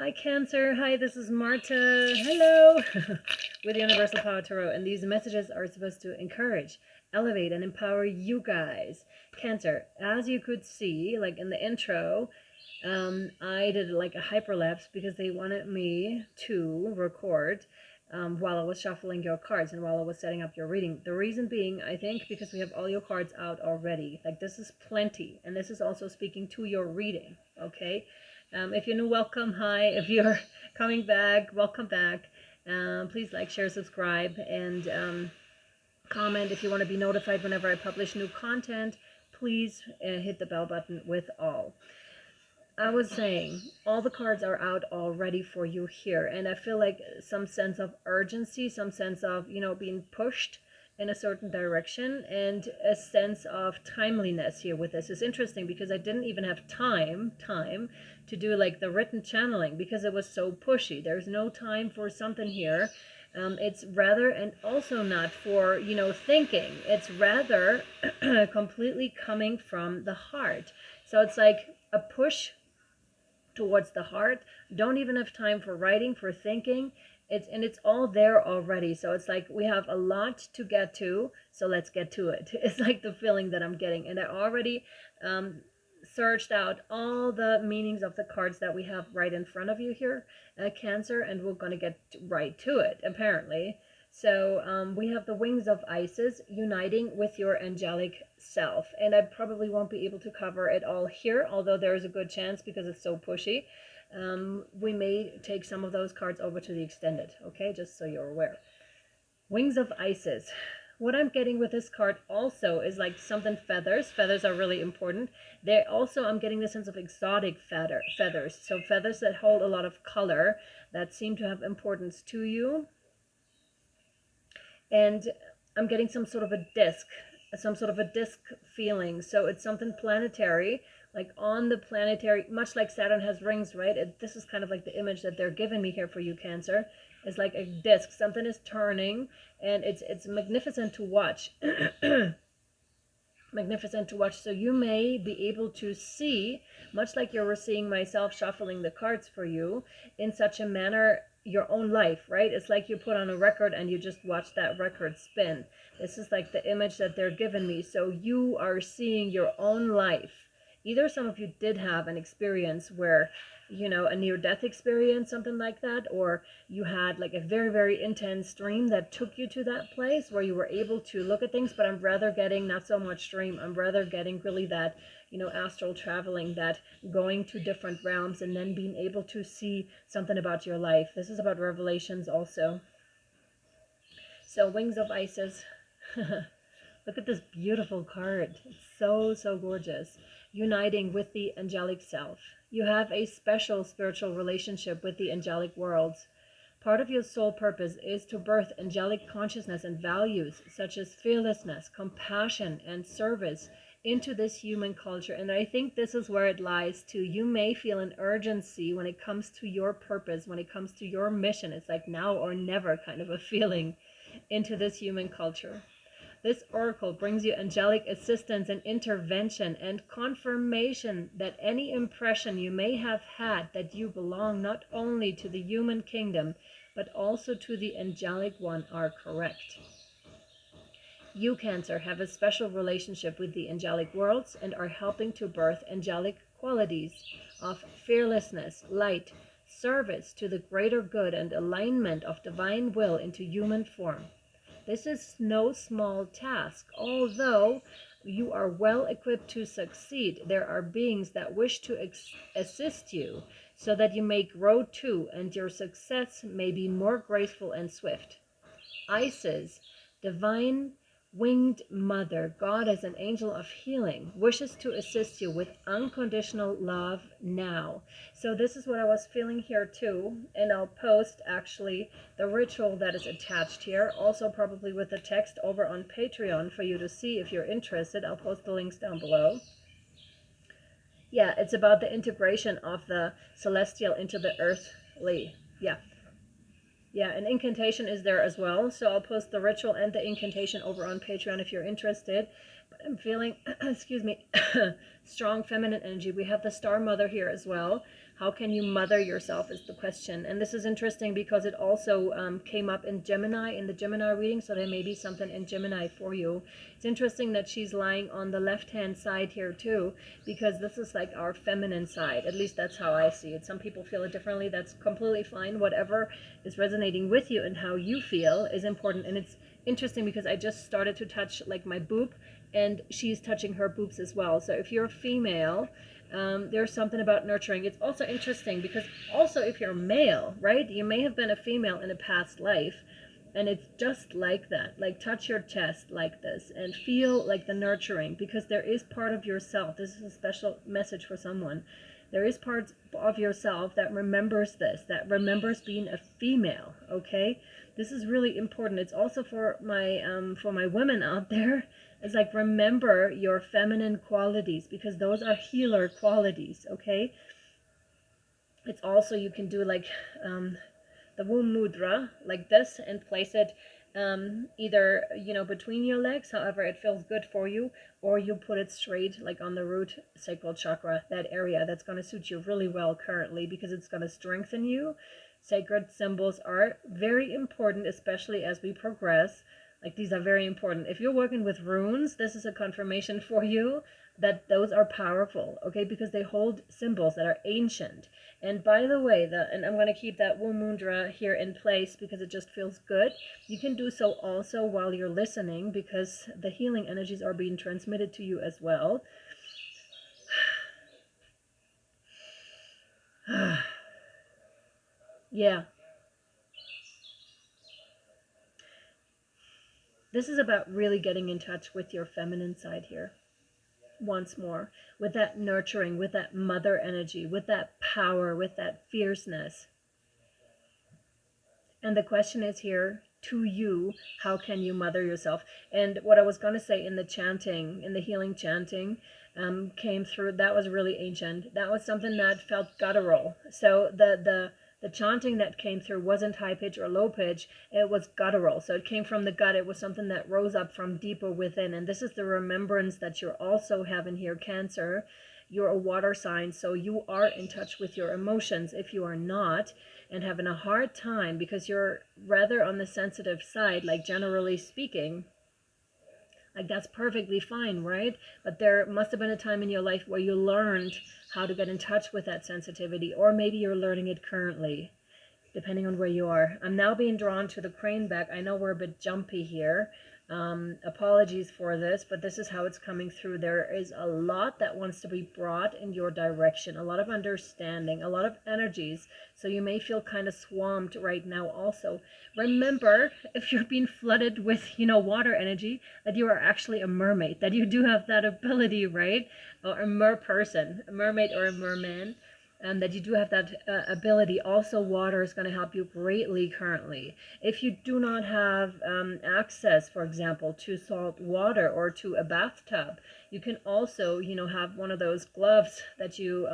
Hi Cancer, hi, this is Marta, hello, with Universal Power Tarot, and these messages are supposed to encourage, elevate, and empower you guys. Cancer, as you could see, like in the intro, I did like a hyperlapse because they wanted me to record while I was shuffling your cards and while I was setting up your reading. The reason being, I think, because we have all your cards out already. Like, this is plenty, and this is also speaking to your reading, okay? If you're new, welcome, hi. If you're coming back, welcome back. Please like, share, subscribe, and comment if you want to be notified whenever I publish new content. Please hit the bell button with all. I was saying, all the cards are out already for you here, and I feel like some sense of urgency, some sense of, being pushed in a certain direction, and a sense of timeliness here with this. Is interesting because I didn't even have time to do like the written channeling because it was so pushy. There's no time for something here. It's rather, and also not for, thinking. It's rather completely coming from the heart. So it's like a push towards the heart. Don't even have time for writing, for thinking. It's all there already. So it's like we have a lot to get to, so let's get to it. It's like the feeling that I'm getting. And I already searched out all the meanings of the cards that we have right in front of you here, Cancer, and we're going to get right to it, apparently. So we have the Wings of Isis, uniting with your angelic self. And I probably won't be able to cover it all here, although there is a good chance because it's so pushy. We may take some of those cards over to the extended, okay? Just so you're aware. Wings of Isis. What I'm getting with this card also is like something feathers. Feathers are really important. They also, I'm getting the sense of exotic feathers. So feathers that hold a lot of color, that seem to have importance to you. And I'm getting some sort of a disc feeling. So it's something planetary, like on the planetary, much like Saturn has rings, right? This is kind of like the image that they're giving me here for you, Cancer. It's like a disc. Something is turning, and it's magnificent to watch. Magnificent to watch. So you may be able to see, much like you were seeing myself shuffling the cards for you, in such a manner, your own life, right? It's like you put on a record and you just watch that record spin. This is like the image that they're giving me. So you are seeing your own life. Either some of you did have an experience where, a near-death experience, something like that, or you had like a very, very intense dream that took you to that place where you were able to look at things. But I'm rather getting not so much dream. I'm rather getting really that, astral traveling, that going to different realms and then being able to see something about your life. This is about revelations also. So Wings of Isis. Look at this beautiful card. It's so, so gorgeous. Uniting with the angelic self. You have a special spiritual relationship with the angelic worlds. Part of your soul purpose is to birth angelic consciousness and values such as fearlessness, compassion, and service into this human culture. And I think this is where it lies too. You may feel an urgency when it comes to your purpose, when it comes to your mission. It's like now or never kind of a feeling into this human culture. This oracle brings you angelic assistance and intervention and confirmation that any impression you may have had that you belong not only to the human kingdom, but also to the angelic one are correct. You, Cancer, have a special relationship with the angelic worlds and are helping to birth angelic qualities of fearlessness, light, service to the greater good, and alignment of divine will into human form. This is no small task. Although you are well equipped to succeed, there are beings that wish to assist you so that you may grow too, and your success may be more graceful and swift. Isis, divine winged mother, goddess and angel of healing, wishes to assist you with unconditional love now. So this is what I was feeling here too, and I'll post actually the ritual that is attached here, also probably with the text over on Patreon for you to see if you're interested. I'll post the links down below. Yeah, it's about the integration of the celestial into the earthly. Yeah, an incantation is there as well. So I'll post the ritual and the incantation over on Patreon if you're interested. But I'm feeling, excuse me, strong feminine energy. We have the Star Mother here as well. How can you mother yourself is the question. And this is interesting because it also came up in Gemini, in the Gemini reading. So there may be something in Gemini for you. It's interesting that she's lying on the left-hand side here too, because this is like our feminine side. At least that's how I see it. Some people feel it differently. That's completely fine. Whatever is resonating with you and how you feel is important. And it's interesting because I just started to touch like my boob, and she's touching her boobs as well. So if you're a female, there's something about nurturing. It's also interesting because also if you're male, right, you may have been a female in a past life, and it's just like that. Like touch your chest like this and feel like the nurturing, because there is part of yourself. This is a special message for someone. There is parts of yourself that remembers this, that remembers being a female. Okay, this is really important. It's also for my women out there. It's like, remember your feminine qualities, because those are healer qualities. Okay, it's also, you can do like the womb mudra like this and place it either, you know, between your legs, however it feels good for you, or you put it straight like on the root sacral chakra, that area. That's going to suit you really well currently, because it's going to strengthen you. Sacred symbols are very important, especially as we progress. Like, these are very important. If you're working with runes, this is a confirmation for you that those are powerful, okay, because they hold symbols that are ancient. And by the way, and I'm going to keep that womb mudra here in place because it just feels good. You can do so also while you're listening, because the healing energies are being transmitted to you as well. Yeah. This is about really getting in touch with your feminine side here. Once more, with that nurturing, with that mother energy, with that power, with that fierceness. And the question is here to you, how can you mother yourself? And what I was going to say in the chanting, in the healing chanting, came through. That was really ancient. That was something that felt guttural. So the chanting that came through wasn't high pitch or low pitch. It was guttural. So it came from the gut. It was something that rose up from deeper within. And this is the remembrance that you're also having here, Cancer. You're a water sign, so you are in touch with your emotions. If you are not, and having a hard time because you're rather on the sensitive side, like generally speaking, like that's perfectly fine, right? But there must have been a time in your life where you learned how to get in touch with that sensitivity, or maybe you're learning it currently, depending on where you are. I'm now being drawn to the crane back. I know we're a bit jumpy here. Apologies for this, but this is how it's coming through. There is a lot that wants to be brought in your direction, a lot of understanding, a lot of energies. So you may feel kind of swamped right now also. Remember, if you're being flooded with, water energy, that you are actually a mermaid, that you do have that ability, right? Or a person, a mermaid or a merman. That you do have that ability. Also, water is going to help you greatly currently. If you do not have access, for example, to salt water or to a bathtub, you can also, have one of those gloves that you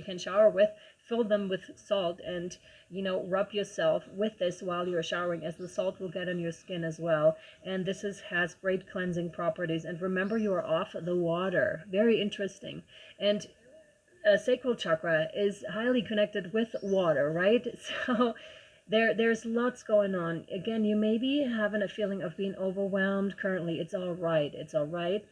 can shower with. Fill them with salt and, rub yourself with this while you're showering, as the salt will get on your skin as well. And this has great cleansing properties. And remember, you are off the water. Very interesting. And sacral chakra is highly connected with water, right? So there's lots going on. Again, you may be having a feeling of being overwhelmed currently. It's all right. It's all right.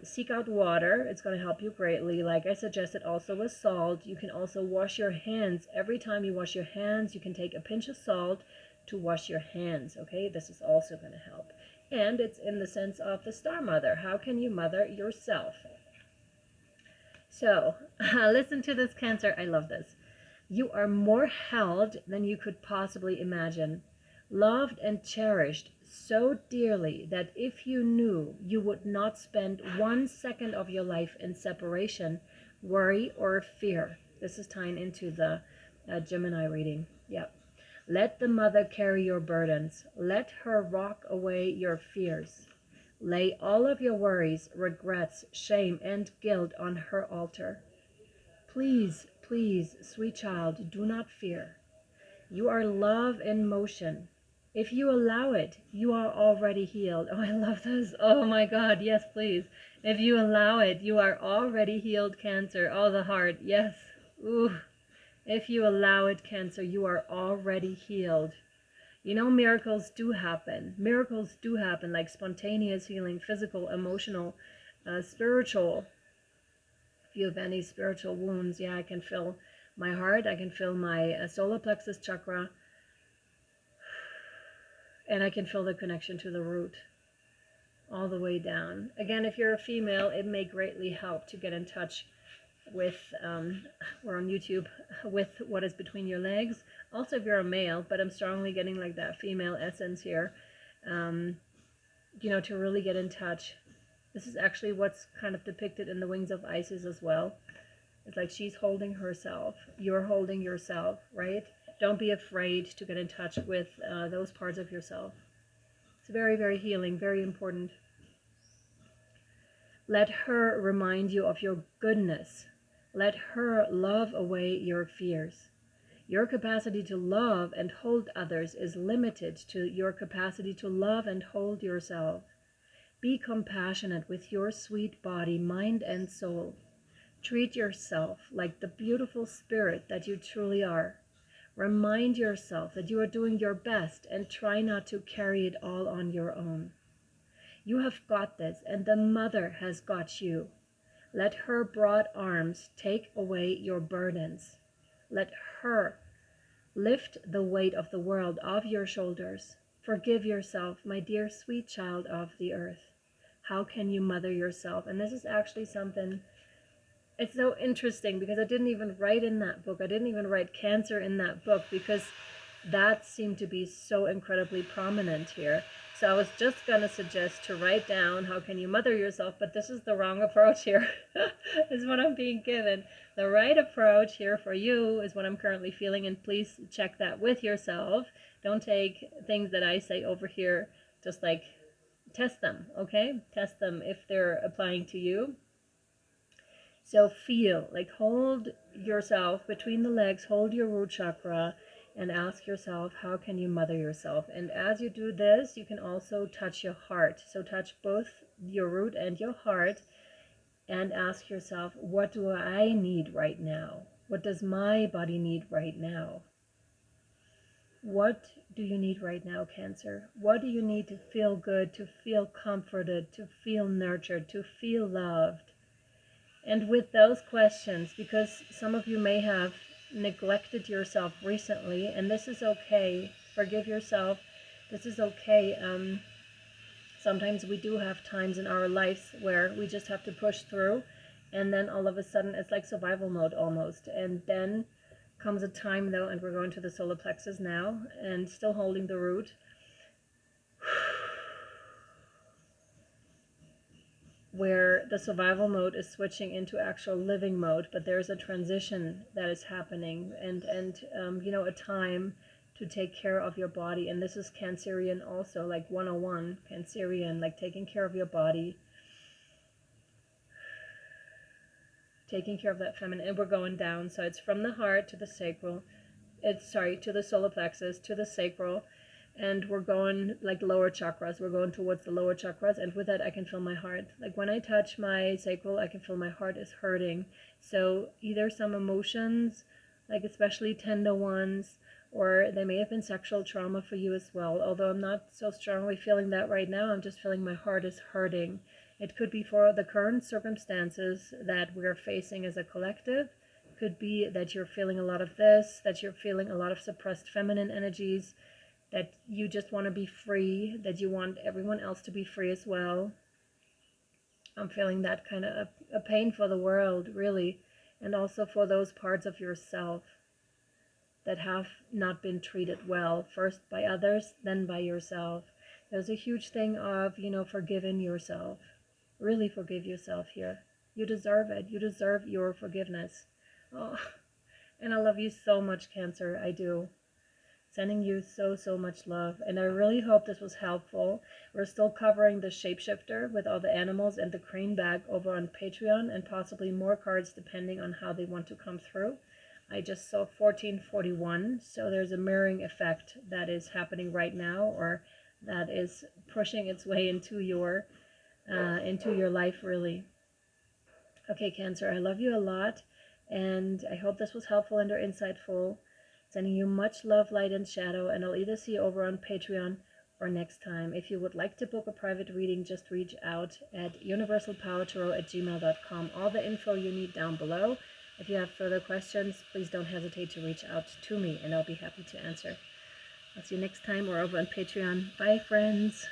Seek out water. It's going to help you greatly. Like I suggested, also with salt. You can also wash your hands. Every time you wash your hands, you can take a pinch of salt to wash your hands. Okay, this is also going to help. And it's in the sense of the Star Mother. How can you mother yourself? So, listen to this, Cancer. I love this. You are more held than you could possibly imagine, loved and cherished so dearly that if you knew you would not spend 1 second of your life in separation, worry, or fear. This is tying into the Gemini reading. Yep. Let the mother carry your burdens. Let her rock away your fears. Lay all of your worries, regrets, shame, and guilt on her altar. Please, please, sweet child, do not fear. You are love in motion. If you allow it, you are already healed. Oh, I love this. Oh my God, yes, please. If you allow it, you are already healed, Cancer. Oh, the heart, yes. Ooh. If you allow it, Cancer, you are already healed. You know, miracles do happen. Miracles do happen, like spontaneous healing, physical, emotional, spiritual. If you have any spiritual wounds, yeah, I can feel my heart. I can feel my solar plexus chakra. And I can feel the connection to the root all the way down. Again, if you're a female, it may greatly help to get in touch with, we're on YouTube, with what is between your legs. Also, if you're a male, but I'm strongly getting like that female essence here, you know, to really get in touch. This is actually what's kind of depicted in the Wings of Isis as well. It's like she's holding herself. You're holding yourself, right? Don't be afraid to get in touch with those parts of yourself. It's very, very healing, very important. Let her remind you of your goodness. Let her love away your fears. Your capacity to love and hold others is limited to your capacity to love and hold yourself. Be compassionate with your sweet body, mind, and soul. Treat yourself like the beautiful spirit that you truly are. Remind yourself that you are doing your best and try not to carry it all on your own. You have got this, and the Mother has got you. Let her broad arms take away your burdens. Let her lift the weight of the world off your shoulders. Forgive yourself, my dear sweet child of the earth. How can you mother yourself? And this is actually something, it's so interesting because I didn't even write in that book. I didn't even write Cancer in that book because that seemed to be so incredibly prominent here. So I was just going to suggest to write down how can you mother yourself, but this is the wrong approach here, is what I'm being given. The right approach here for you is what I'm currently feeling, and please check that with yourself. Don't take things that I say over here, just like test them, okay? Test them if they're applying to you. So feel, like hold yourself between the legs, hold your root chakra, and ask yourself, how can you mother yourself? And as you do this, you can also touch your heart. So touch both your root and your heart and ask yourself, what do I need right now? What does my body need right now? What do you need right now, Cancer? What do you need to feel good, to feel comforted, to feel nurtured, to feel loved? And with those questions, because some of you may have neglected yourself recently, and this is okay, forgive yourself, this is okay. Sometimes we do have times in our lives where we just have to push through, and then all of a sudden it's like survival mode almost. And then comes a time though, and we're going to the solar plexus now, and still holding the root, where the survival mode is switching into actual living mode, but there's a transition that is happening, and you know, a time to take care of your body. And this is Cancerian also, like 101 Cancerian, like taking care of your body, taking care of that feminine. And we're going down, so it's from the heart to the sacral, to the solar plexus, to the sacral, and we're going like lower chakras. We're going towards the lower chakras, and with that I can feel my heart. Like when I touch my sacral, I can feel my heart is hurting. So either some emotions, like especially tender ones, or they may have been sexual trauma for you as well. Although I'm not so strongly feeling that right now, I'm just feeling my heart is hurting. It could be for the current circumstances that we're facing as a collective. Could be that you're feeling a lot of this, that you're feeling a lot of suppressed feminine energies, that you just want to be free, that you want everyone else to be free as well. I'm feeling that kind of a pain for the world, really, and also for those parts of yourself that have not been treated well, first by others, then by yourself. There's a huge thing of, you know, forgiving yourself. Really forgive yourself here. You deserve it. You deserve your forgiveness. Oh, and I love you so much, Cancer. I do. Sending you so much love, and I really hope this was helpful. We're still covering the shapeshifter with all the animals and the crane bag over on Patreon, and possibly more cards depending on how they want to come through. I just saw 1441, so there's a mirroring effect that is happening right now, or that is pushing its way into your life, really. Okay, Cancer, I love you a lot. And I hope this was helpful and or insightful. Sending you much love, light, and shadow, and I'll either see you over on Patreon or next time. If you would like to book a private reading, just reach out at universalpowertarot@gmail.com. All the info you need down below. If you have further questions, please don't hesitate to reach out to me, and I'll be happy to answer. I'll see you next time or over on Patreon. Bye, friends.